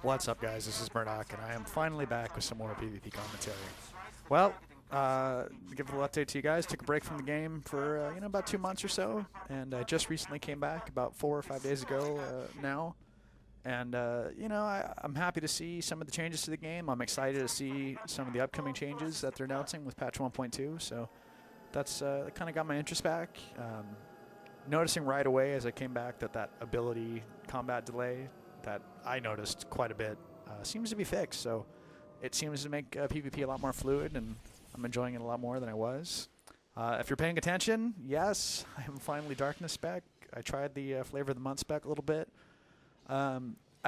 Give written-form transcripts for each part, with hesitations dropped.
What's up, guys? This is Murdoc, and I am finally back with some more PvP commentary. Well, to give a little update to you guys, took a break from the game for about 2 months or so, and I just recently came back about 4 or 5 days ago now. And I'm happy to see some of the changes to the game. I'm excited to see some of the upcoming changes that they're announcing with patch 1.2. So that's kind of got my interest back. Noticing right away as I came back that ability combat delay that I noticed quite a bit seems to be fixed. So it seems to make PvP a lot more fluid, and I'm enjoying it a lot more than I was. If you're paying attention, yes, I am finally Darkness spec. I tried the Flavor of the Month spec a little bit. I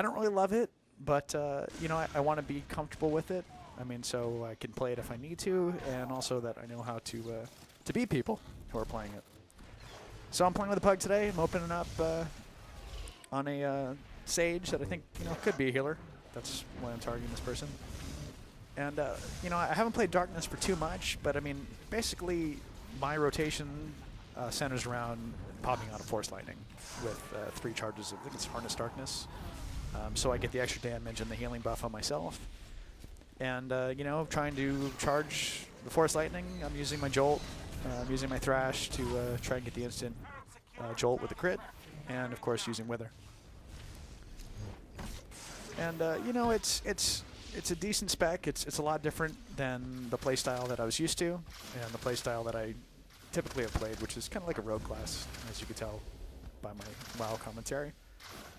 don't really love it, but I want to be comfortable with it. I mean, so I can play it if I need to, and also that I know how to beat people who are playing it. So I'm playing with a pug today. I'm opening up on a Sage that I think could be a healer. That's why I'm targeting this person. And I haven't played Darkness for too much, but I mean, basically my rotation centers around popping out of Force Lightning with 3 charges of, I think it's Harness Darkness. So I get the extra damage and the healing buff on myself. And, trying to charge the Force Lightning, I'm using my Jolt. I'm using my Thrash to try and get the instant Jolt with the crit. And, of course, using Wither. And, it's a decent spec. It's a lot different than the playstyle that I was used to and the playstyle that I typically have played, which is kind of like a rogue class, as you could tell by my WoW commentary.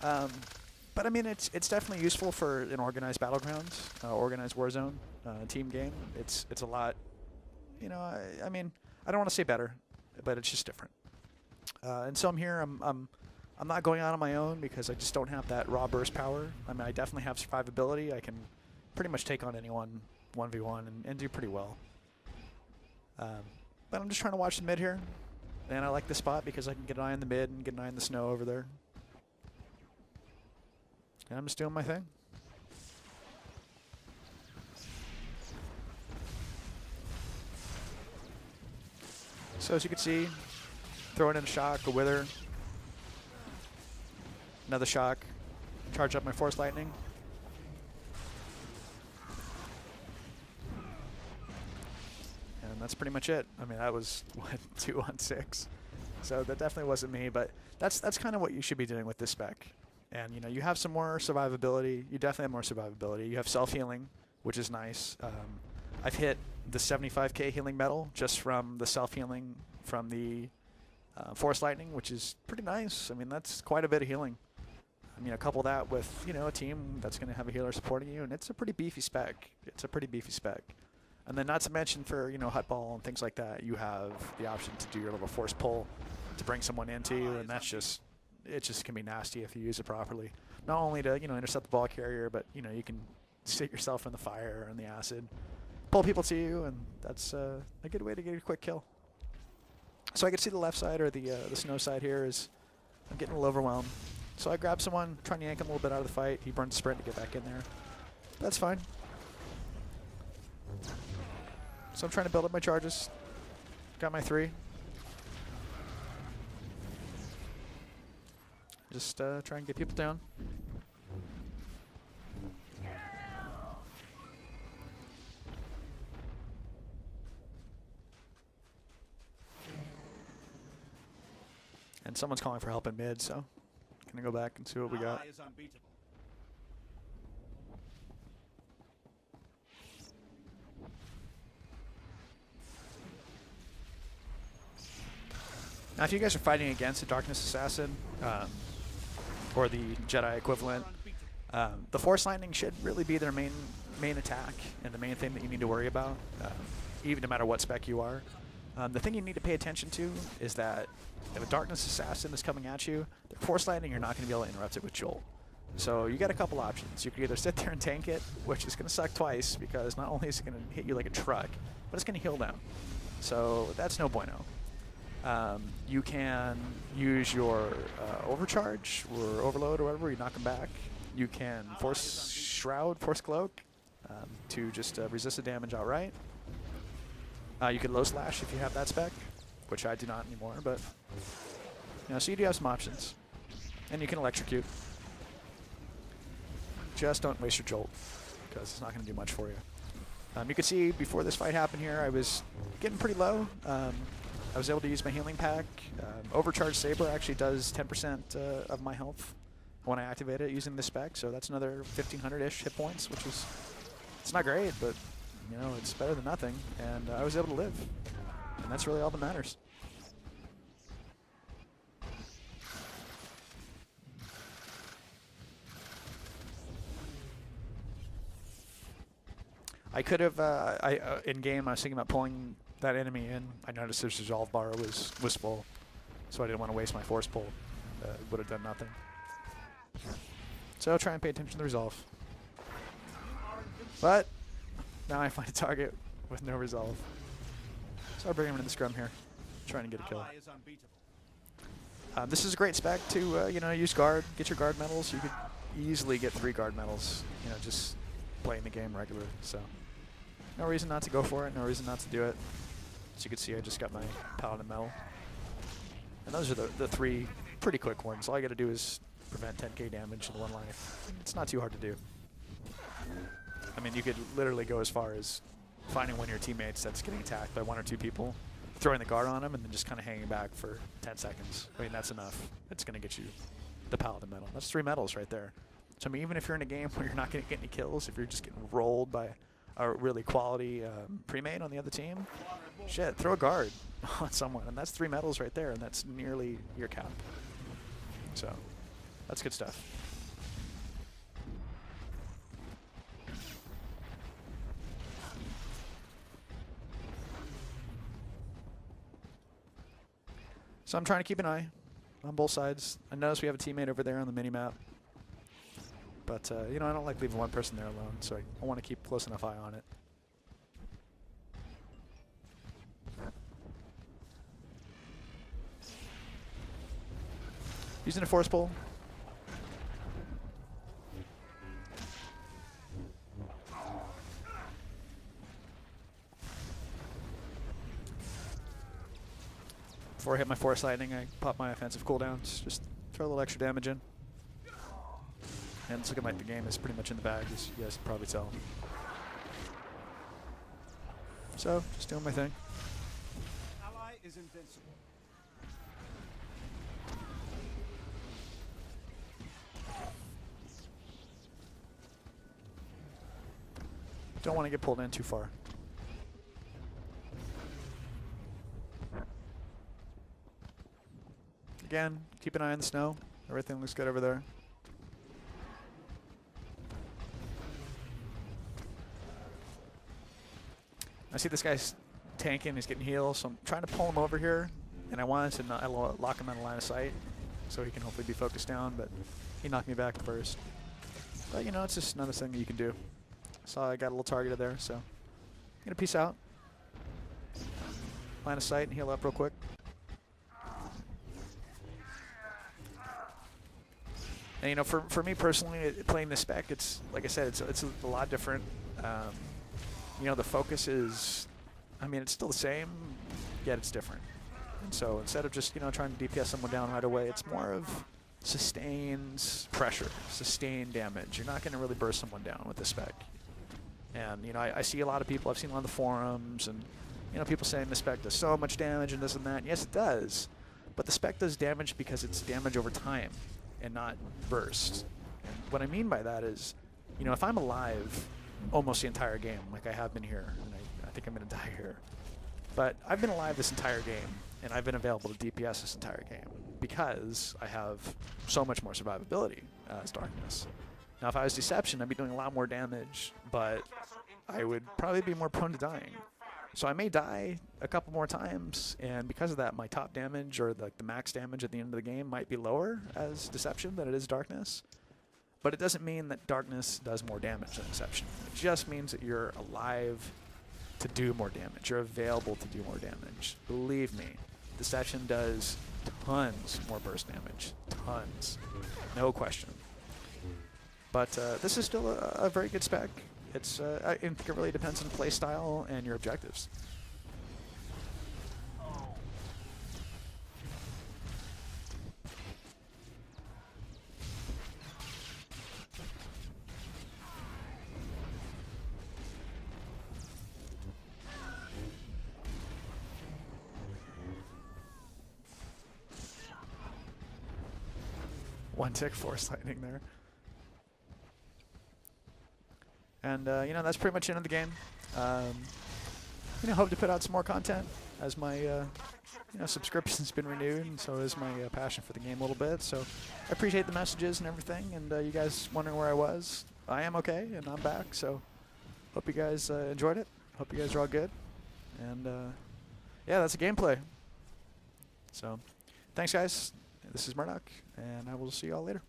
But I mean, it's definitely useful for an organized battlegrounds, organized warzone team game. It's a lot, I mean, I don't want to say better, but it's just different. And so I'm here. I'm not going out on my own because I just don't have that raw burst power. I mean, I definitely have survivability. I can pretty much take on anyone 1v1 and do pretty well. But I'm just trying to watch the mid here. And I like the spot because I can get an eye on the mid and get an eye on the snow over there. And I'm just doing my thing. So as you can see, throwing in a shock, a wither, another shock, charge up my Force Lightning. And that's pretty much it. I mean, that was, what, 2 on 6. So that definitely wasn't me, but that's kind of what you should be doing with this spec. And, you have some more survivability. You definitely have more survivability. You have self-healing, which is nice. I've hit the 75k healing medal just from the self-healing from the Force Lightning, which is pretty nice. I mean, that's quite a bit of healing. I mean, couple that with, a team that's going to have a healer supporting you, and it's a pretty beefy spec. It's a pretty beefy spec. And then not to mention for, Hutball and things like that, you have the option to do your little force pull to bring someone into you, and that's just, it just can be nasty if you use it properly. Not only to, intercept the ball carrier, but, you can sit yourself in the fire and the acid, pull people to you, and that's a good way to get a quick kill. So I can see the left side or the snow side here is I'm getting a little overwhelmed. So I grab someone, trying to yank him a little bit out of the fight. He burns a sprint to get back in there. That's fine. So I'm trying to build up my charges. Got my 3. Just try and get people down. And someone's calling for help in mid, so gonna go back and see what we got. Now, if you guys are fighting against a Darkness Assassin, or the Jedi equivalent, the Force Lightning should really be their main attack and the main thing that you need to worry about, even no matter what spec you are. The thing you need to pay attention to is that if a Darkness Assassin is coming at you, the Force Lightning, you're not going to be able to interrupt it with Jolt. So you got a couple options. You can either sit there and tank it, which is going to suck twice because not only is it going to hit you like a truck, but it's going to heal down. So that's no bueno. You can use your overcharge or overload or whatever, you knock them back. You can force shroud, force cloak to just resist the damage outright. You can low slash if you have that spec, which I do not anymore, but so you do have some options. And you can electrocute. just don't waste your jolt, because it's not going to do much for you. You can see before this fight happened here, I was getting pretty low. I was able to use my healing pack. Overcharged Saber actually does 10% of my health when I activate it using the spec, so that's another 1,500-ish hit points, which is, it's not great, but you know, it's better than nothing. And I was able to live, and that's really all that matters. I could have, in game, I was thinking about pulling that enemy in. I noticed his resolve bar was full, so I didn't want to waste my force pull. Would have done nothing. So I'll try and pay attention to the resolve. But now I find a target with no resolve. So I'll bring him into the scrum here, trying to get a kill. This is a great spec to, you know, use guard, get your guard medals. You could easily get 3 guard medals, you know, just playing the game regularly. So no reason not to go for it, no reason not to do it. As you can see, I just got my Paladin medal. And those are the 3 pretty quick ones. All you got to do is prevent 10k damage in 1 life. It's not too hard to do. I mean, you could literally go as far as finding one of your teammates that's getting attacked by 1 or 2 people, throwing the guard on them, and then just kind of hanging back for 10 seconds. I mean, that's enough. It's going to get you the Paladin medal. That's 3 medals right there. So, I mean, even if you're in a game where you're not going to get any kills, if you're just getting rolled by a really quality pre-made on the other team, shit, throw a guard on someone, and that's 3 medals right there, and that's nearly your cap. So, that's good stuff. So I'm trying to keep an eye on both sides. I notice we have a teammate over there on the mini-map. But, you know, I don't like leaving one person there alone, so I want to keep close enough eye on it. Using a force pull. Before I hit my Force Lightning, I pop my offensive cooldowns. Just throw a little extra damage in. And it's looking like the game is pretty much in the bag, as you guys can probably tell. So, just doing my thing. Ally is invincible. Don't want to get pulled in too far. Again, keep an eye on the snow. Everything looks good over there. I see this guy's tanking, he's getting healed, so I'm trying to pull him over here, and I wanted to not lock him on the line of sight so he can hopefully be focused down, but he knocked me back first. But, you know, it's just another thing that you can do. Saw I got a little targeted there, so I'm going to peace out. Line of sight and heal up real quick. And, you know, for me personally, playing this spec, it's, like I said, it's a lot different. You know, the focus is, I mean, it's still the same, yet it's different. And so instead of just, you know, trying to DPS someone down right away, it's more of sustained pressure, sustained damage. You're not going to really burst someone down with the spec. And, you know, I see a lot of people, I've seen a lot of the forums, and, you know, people saying the spec does so much damage and this and that. And yes, it does. But the spec does damage because it's damage over time and not burst. And what I mean by that is, you know, if I'm alive almost the entire game, like I have been here, and I think I'm going to die here. But I've been alive this entire game, and I've been available to DPS this entire game because I have so much more survivability as Darkness. Now, if I was Deception, I'd be doing a lot more damage, but I would probably be more prone to dying. So I may die a couple more times, and because of that, my top damage, or the max damage at the end of the game, might be lower as Deception than it is Darkness. But it doesn't mean that Darkness does more damage than Deception. It just means that you're alive to do more damage. You're available to do more damage. Believe me, Deception does tons more burst damage. Tons. No question. But this is still a very good spec. It's I think it really depends on play style and your objectives. One tick force lightning there. And you know, that's pretty much the end of the game. You know, hope to put out some more content as my you know, subscription's been renewed, and so is my passion for the game a little bit. So I appreciate the messages and everything, and you guys wondering where I was. I am okay, and I'm back. So hope you guys enjoyed it. Hope you guys are all good. And yeah, that's the gameplay. So thanks, guys. This is Murdoc, and I will see you all later.